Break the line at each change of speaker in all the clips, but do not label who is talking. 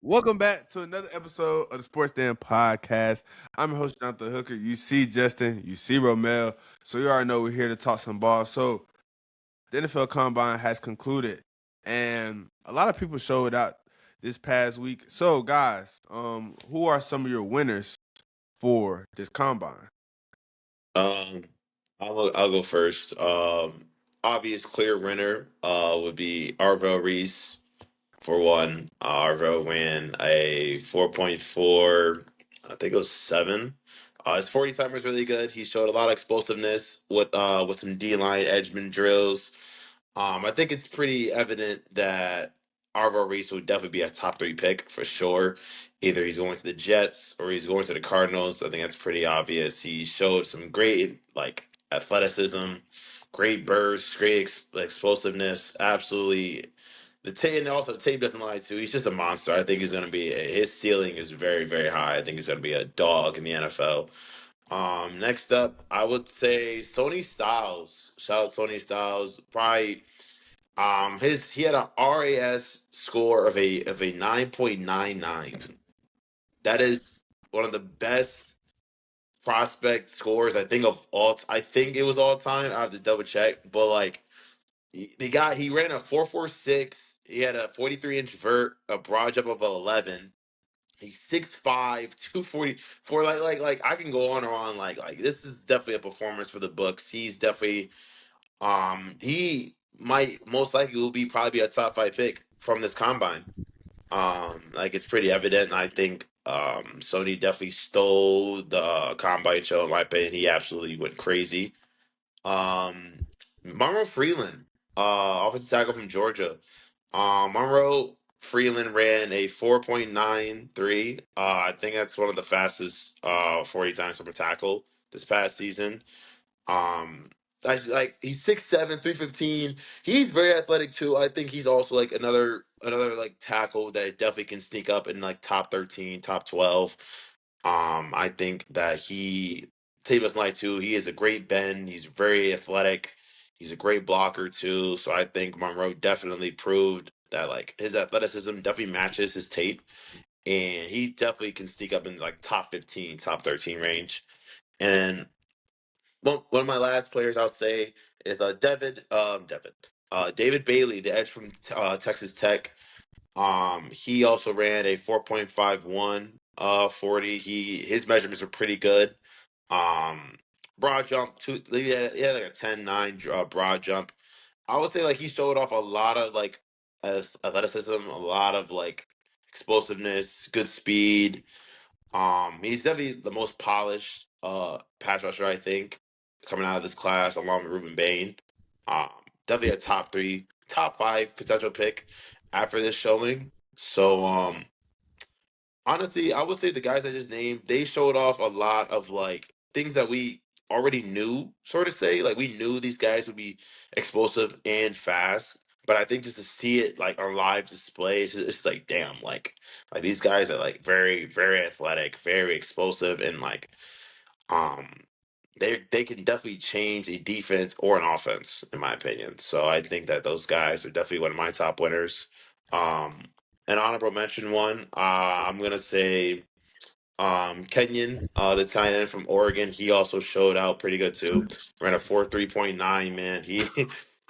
Welcome back to another episode of the Sports Den Podcast. I'm your host, Jonathan Hooker. You see Justin, you see Romell. So you already know we're here to talk some ball. So the NFL Combine has concluded, and a lot of people showed out this past week. So guys, who are some of your winners for this Combine?
Um, I'll go first. Obvious clear winner would be Arvell Reese for one. Arvell ran a 4.4, I think it was 7. His 40 timer is really good. He showed a lot of explosiveness with some D line edgeman drills. I think it's pretty evident that Arvo Reese would definitely be a top 3 pick for sure. Either he's going to the Jets or he's going to the Cardinals. I think that's pretty obvious. He showed some great athleticism, great bursts, great explosiveness. Absolutely, the tape and also the tape doesn't lie too. He's just a monster. I think he's going to be his ceiling is very very high. I think he's going to be a dog in the NFL. Next up, I would say Sony Styles. Shout out Sony Styles. Probably he had an RAS score of a 9.99. That is one of the best prospect scores I think of all. I think it was all time. I have to double check, but he ran a 4.46. He had a 43-inch vert, a broad jump of 11. He's 6'5", 244. Like I can go on or on. Like this is definitely a performance for the books. He's definitely he might most likely will be probably a top 5 pick from this combine. Like it's pretty evident. I think Sony definitely stole the combine show. In my opinion, he absolutely went crazy. Um, Monroe Freeland, offensive tackle from Georgia. Monroe Freeland ran a 4.93. I think that's one of the fastest 40 times from a tackle this past season. Um, he's 6'7", 315. He's very athletic too. I think he's also like another like tackle that definitely can sneak up in like top 13, top 12. I think that tape doesn't lie too. He is a great bend. He's very athletic. He's a great blocker too. So I think Monroe definitely proved that like his athleticism definitely matches his tape, and he definitely can sneak up in like top 15, top 13 range. And one of my last players I'll say is David Bailey, the edge from Texas Tech. He also ran a 4.51 40. His measurements were pretty good. Um, Broad jump he had like a 10-9 broad jump. I would say like he showed off a lot of like as athleticism, a lot of like explosiveness, good speed. He's definitely the most polished pass rusher, I think, coming out of this class, along with Ruben Bain. Um, Definitely a top 3, top 5 potential pick after this showing. So, honestly, I would say the guys I just named, they showed off a lot of like things that we already knew, sort of say. Like we knew these guys would be explosive and fast. But I think just to see it like on live display, it's just like damn, like these guys are like very, very athletic, very explosive, and like um they can definitely change a defense or an offense, in my opinion. So I think that those guys are definitely one of my top winners. Um, an honorable mention one, I'm gonna say Kenyon, the tight end from Oregon. He also showed out pretty good too. Ran a 4.39. Man,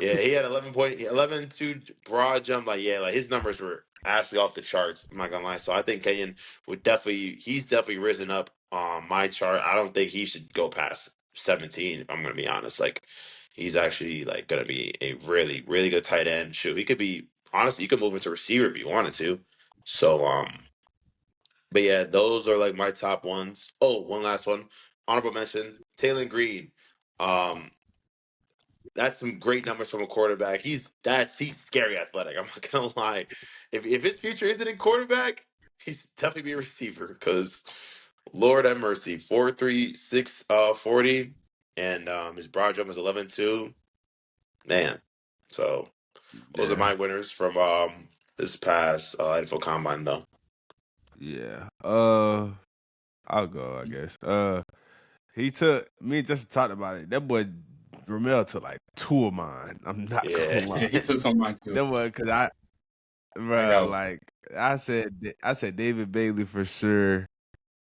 yeah, he had 11.2 broad jump. Like yeah, like his numbers were absolutely off the charts. I'm not gonna lie. So I think Kenyon he's definitely risen up on my chart. I don't think he should go past 17. If I'm gonna be honest, like he's actually like gonna be a really really good tight end. Shoot, he could be honestly. You could move into receiver if you wanted to. So but yeah, those are like my top ones. Oh, one last one. Honorable mention, Taylor Green. Um, that's some great numbers from a quarterback. He's scary athletic. I'm not gonna lie. If his future isn't in quarterback, he's definitely be a receiver because Lord have mercy. 4.36 40 and his broad jump is 11.2. Man. So those are
Yeah,
my winners from this past NFL combine though.
yeah. I'll go. I guess. He took me and Justin talked about it. That boy Romell took like 2 of mine. I'm not
Yeah.
gonna lie.
He took some of mine too.
That was because
I
bro.
know.
Like I said David Bailey for sure,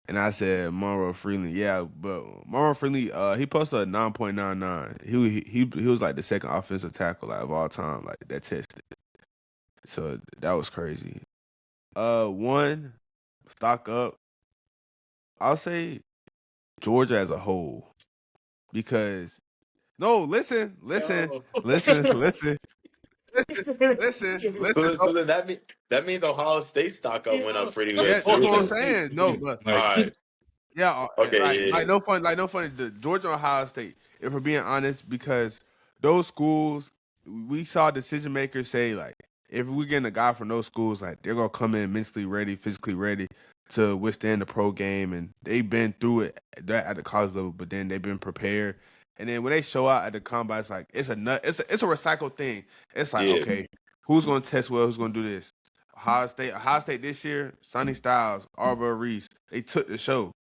and I said Monroe Freely. Yeah, but Monroe Freely, he posted a 9.99. He was like the second offensive tackle like, of all time, like that tested. So that was crazy. One stock up. I'll say Georgia as a whole because no,
No.
listen, listen, listen.
So, so then that means Ohio State stock up went up pretty good
Yeah,
too.
that's what I'm
Then,
saying. No, but
all
Like,
right,
yeah,
okay, yeah,
like no funny. The Georgia Ohio State, if we're being honest, because those schools, we saw decision makers say like, if we getting a guy from those schools, like they're gonna come in mentally ready, physically ready to withstand the pro game, and they've been through it at the college level, but then they've been prepared. And then when they show out at the combine, it's like it's a recycled thing. It's like
yeah,
okay, who's gonna test well? Who's gonna do this? Ohio State this year, Sonny Styles, Arvo Reese, they took the show.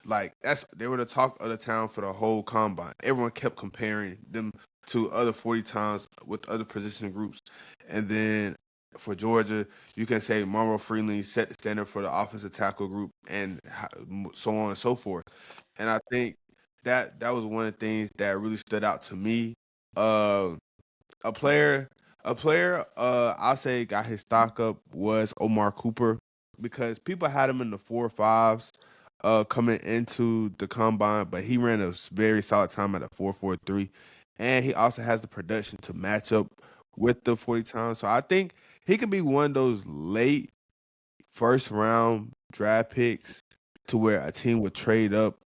Like they were the talk of the town for the whole combine. Everyone kept comparing them to other 40 times with other position groups. And then for Georgia, you can say Monroe Freeling set the standard for the offensive tackle group and so on and so forth. And I think that was one of the things that really stood out to me. Uh, a player a player I'll say got his stock up was Omar Cooper because people had him in the 4.5s coming into the combine, but he ran a very solid time at a 4.43, and he also has the production to match up with the 40 times. So I think he could be one of those late first round draft picks to where a team would trade up,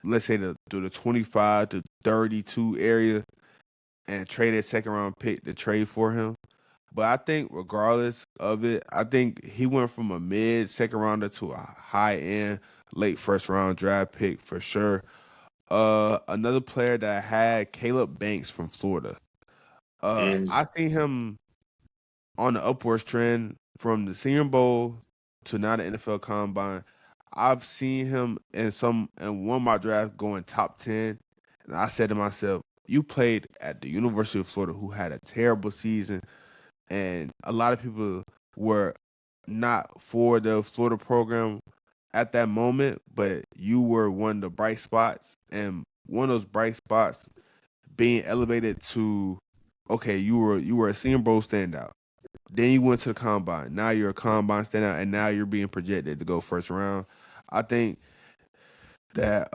let's say to the 25 to 32 area and trade a second round pick to trade for him. But I think regardless of it, I think he went from a mid second rounder to a high end late first round draft pick for sure. Another player that I had Caleb Banks from Florida.
mm,
I seen him on the upwards trend from the Senior Bowl to now the NFL Combine. I've seen him in one of my drafts going top 10, and I said to myself, "You played at the University of Florida, who had a terrible season, and a lot of people were not for the Florida program at that moment, but you were one of the bright spots, and one of those bright spots being elevated to, okay, you were a Senior Bowl standout." Then you went to the combine. Now you're a combine standout, and now you're being projected to go first round. I think that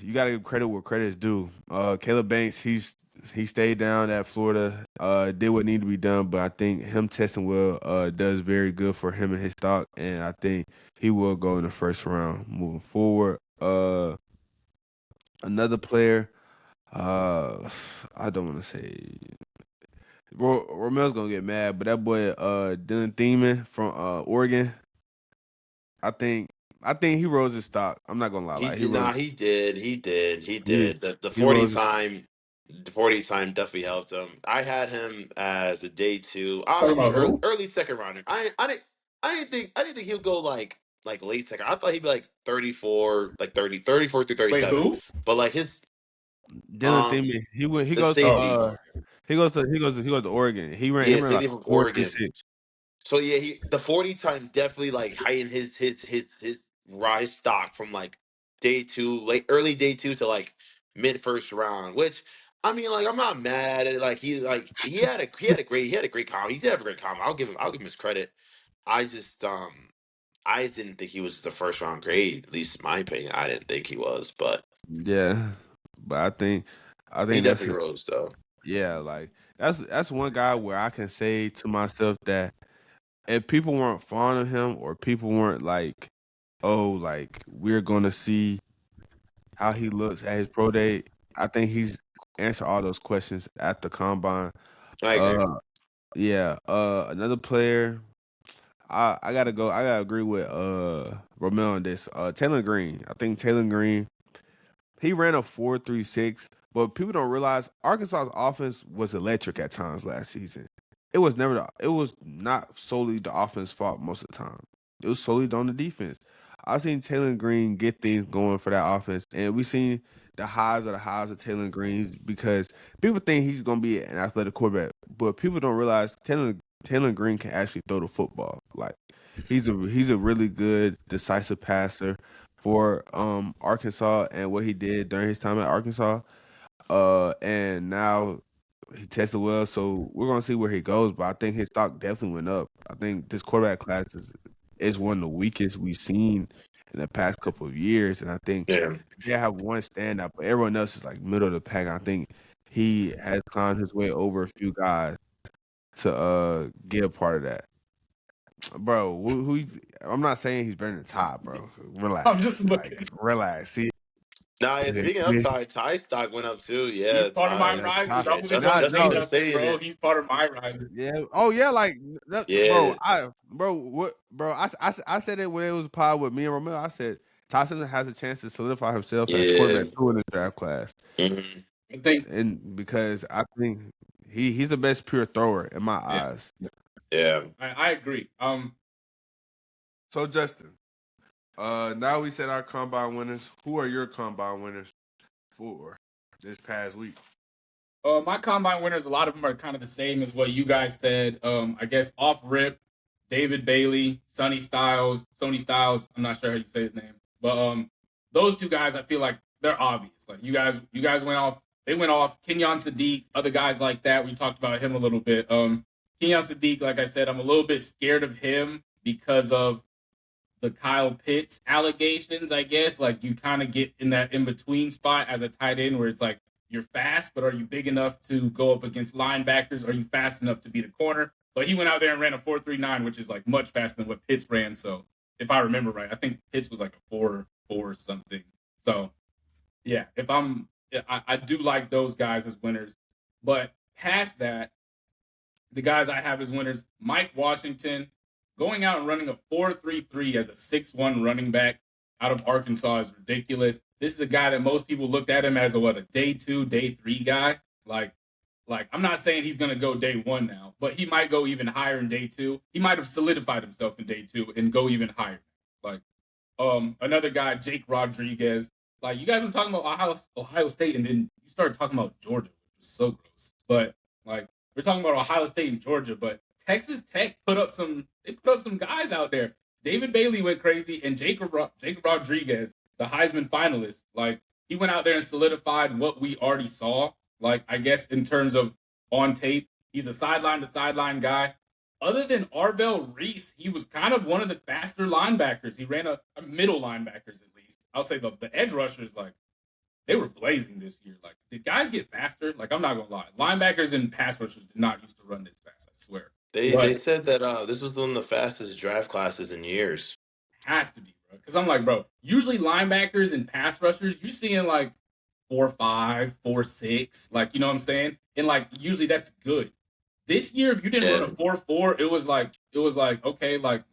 you got to give credit where credit is due. Caleb Banks, he stayed down at Florida, did what needed to be done, but I think him testing well does very good for him and his stock, and I think he will go in the first round moving forward. Another player, I don't want to say Romell's gonna get mad, but that boy Dylan Thiemann from Oregon, I think I think he rose his stock. I'm not gonna lie,
he
like he
did.
rose
Nah, he
he
did. The
he
40
rose his
time, the 40 time definitely helped him. I had him as a day two,
talking
honestly,
about who?
early second rounder. I didn't think he'll go like late second. I thought he'd be like 34, like 34 through
Wait,
37.
who?
But like his
Dylan Thiemann. He
the
goes to
safety,
he goes to Oregon. He
yeah,
ran like
safety from
four three
Oregon.
six.
So yeah, he the 40 time definitely like heightened his rise stock from like day two, late early day two to like mid first round. Which I mean, like I'm not mad at it. Like he had a great comp. He did have a great comp. I'll give him his credit. I just I didn't think he was the first round grade. At least in my opinion, I didn't think he was, but
Yeah. But I
he
think that's
definitely
it.
rose though.
Yeah, like that's one guy where I can say to myself that if people weren't fond of him or people weren't like, oh, like we're gonna see how he looks at his pro day, I think he's answered all those questions at the combine.
I agree.
Uh yeah, another player I gotta go. I gotta agree with Romell on this. Taylor Green. I think Taylor Green. He ran a 4.36, but people don't realize Arkansas's offense was electric at times last season. It was not solely the offense fault most of the time. It was solely on the defense. I've seen Taylor Green get things going for that offense, and we've seen the highs of Taylor Green because people think he's gonna be an athletic quarterback, but people don't realize Taylor Taylor Green can actually throw the football. Like he's a really good decisive passer for Arkansas and what he did during his time at Arkansas. And now he tested well, so we're gonna see where he goes. But I think his stock definitely went up. I think this quarterback class is one of the weakest we've seen in the past couple of years, and I think
Yeah.
they have one standout, but everyone else is like middle of the pack. I think he has climbed his way over a few guys to get a part of that. Bro, I'm not saying he's better than Todd, bro.
I'm just
Relax. Like,
looking.
relax. See,
Nah, yeah, speaking of Ty stock went up too.
He's
Yeah,
part of my
Ty.
yeah,
risers.
Todd.
I
Yeah,
wasn't
Justin
gonna
Nah,
say
Justin
no,
was
nothing,
saying
bro.
it.
He's part of my risers.
yeah. Oh yeah, like
Yeah,
bro, what, bro? I said it when it was a pod with me and Romell. I said Tyson has a chance to solidify himself as
yeah.
quarterback 2 in the draft class,
Mhm.
I think,
and because I think he's the best pure thrower in my
yeah,
eyes.
Yeah.
I agree.
So Justin, now we said our combine winners. Who are your combine winners for this past week?
My combine winners, a lot of them are kind of the same as what you guys said. I guess off rip, David Bailey, Sony Styles. I'm not sure how you say his name, but those two guys, I feel like they're obvious. Like you guys went off. They went off. Kenyon Sadiq, other guys like that. We talked about him a little bit. Kenyon Sadiq, like I said, I'm a little bit scared of him because of the Kyle Pitts allegations, I guess. Like you kind of get in that in between spot as a tight end where it's like you're fast, but are you big enough to go up against linebackers? Are you fast enough to beat a corner? But he went out there and ran a 4.39, which is like much faster than what Pitts ran. So if I remember right, I think Pitts was like a 4.4 something. So yeah, I do like those guys as winners. But past that, the guys I have as winners, Mike Washington, going out and running a 4.33 as a 6'1 running back out of Arkansas is ridiculous. This is a guy that most people looked at him as a day 2, day 3 guy. Like I'm not saying he's gonna go day 1 now, but he might go even higher in day 2. He might have solidified himself in day 2 and go even higher. Like another guy, Jake Rodriguez. Like you guys were talking about Ohio State, and then you started talking about Georgia, which was so gross. But like we're talking about Ohio State and Georgia, but Texas Tech put up some guys out there. David Bailey went crazy, and Jacob Rodriguez, the Heisman finalist, like he went out there and solidified what we already saw. Like I guess in terms of on tape, he's a sideline to sideline guy. Other than Arvell Reese, he was kind of one of the faster linebackers. He ran a middle linebackers at least. I'll say the edge rushers, like they were blazing this year. Like, did guys get faster? Like, I'm not gonna lie, linebackers and pass rushers did not used to run this fast. I swear.
They
But
said that this was one of the fastest draft classes in years.
has to be, bro. Because I'm like, bro, usually linebackers and pass rushers, you seeing like 4.5, 4.6, like you know what I'm saying? And like usually that's good. This year, if you didn't run a 4.4, it was like okay, like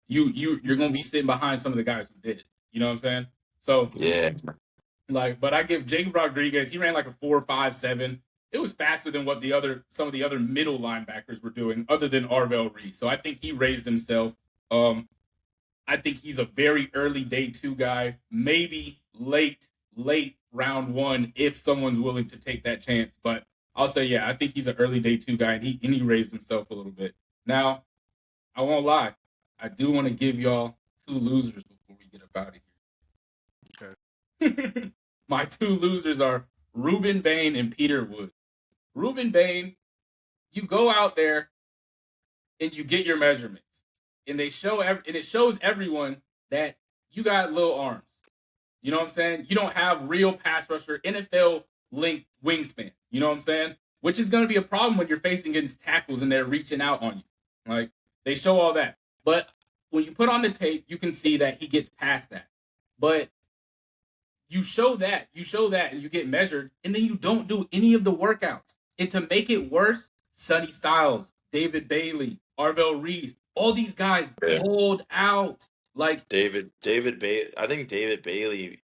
you're gonna be sitting behind some of the guys who did it. You know what I'm saying? So
Yeah.
like, but I give Jacob Rodriguez, he ran like a 4.57. It was faster than what some of the other middle linebackers were doing, other than Arvell Reese. So I think he raised himself. I think he's a very early day 2 guy, maybe late round 1 if someone's willing to take that chance. But I'll say, yeah, I think he's an early day 2 guy, and he raised himself a little bit. Now, I won't lie, I do want to give y'all 2 losers before we get up out of here. Okay. My 2 losers are Reuben Bain and Peter Wood. Reuben Bain, you go out there and you get your measurements, and it shows everyone that you got little arms. You know what I'm saying? You don't have real pass rusher NFL linked wingspan. You know what I'm saying? Which is going to be a problem when you're facing against tackles and they're reaching out on you. Like they show all that, but when you put on the tape, you can see that he gets past that. But you show that, and you get measured, and then you don't do any of the workouts. And to make it worse, Sonny Styles, David Bailey, Arvell Reese, all these guys pulled out. Like
David Bailey. I think David Bailey.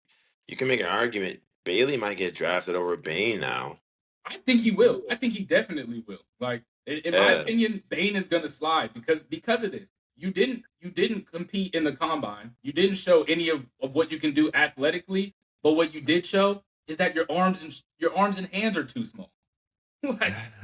You can make an argument. Bailey might get drafted over Bain now.
I think he will. I think he definitely will. Like in my opinion, Bain is going to slide because of this. You didn't compete in the combine. You didn't show any of what you can do athletically. But what you did show is that your arms and hands are too small.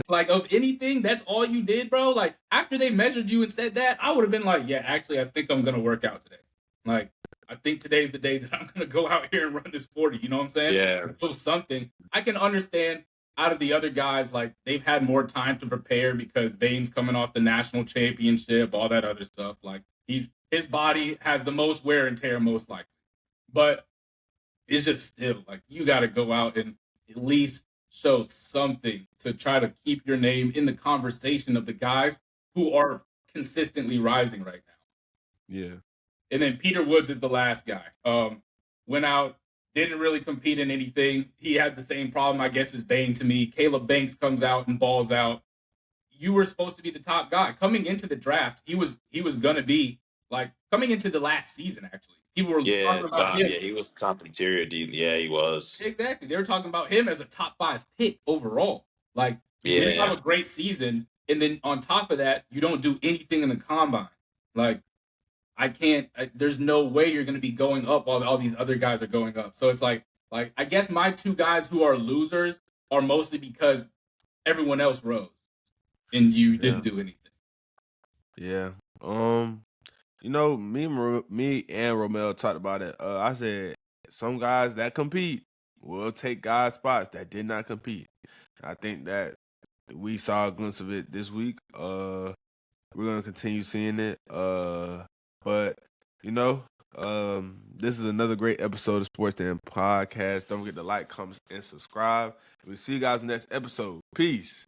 like of anything, that's all you did, bro. Like after they measured you and said that, I would have been like, yeah, actually, I think I'm gonna work out today. Like I think today's the day that I'm gonna go out here and run this 40. You know what I'm saying?
Yeah.
So something I can understand. Out of the other guys, like they've had more time to prepare because Bane's coming off the national championship, all that other stuff. Like his body has the most wear and tear, most likely. But it's just still like you got to go out and at least show something to try to keep your name in the conversation of the guys who are consistently rising right now.
Yeah.
And then Peter Woods is the last guy. Went out, didn't really compete in anything. He had the same problem, I guess, as Bane to me. Caleb Banks comes out and balls out. You were supposed to be the top guy coming into the draft. He was gonna be like coming into the last season. Actually, people were talking about him.
Yeah, he was top interior. Yeah, he was.
Exactly, they were talking about him as a top 5 pick overall. Like he didn't have a great season, and then on top of that, you don't do anything in the combine. Like there's no way you're going to be going up while all these other guys are going up. So it's like I guess my two guys who are losers are mostly because everyone else rose and you didn't do anything.
Yeah. You know, me and Romell talked about it. I said some guys that compete will take guys' spots that did not compete. I think that we saw a glimpse of it this week. We're gonna continue seeing it. But you know, this is another great episode of Sports Den Podcast. Don't forget to like, comment, and subscribe. We'll see you guys in the next episode. Peace.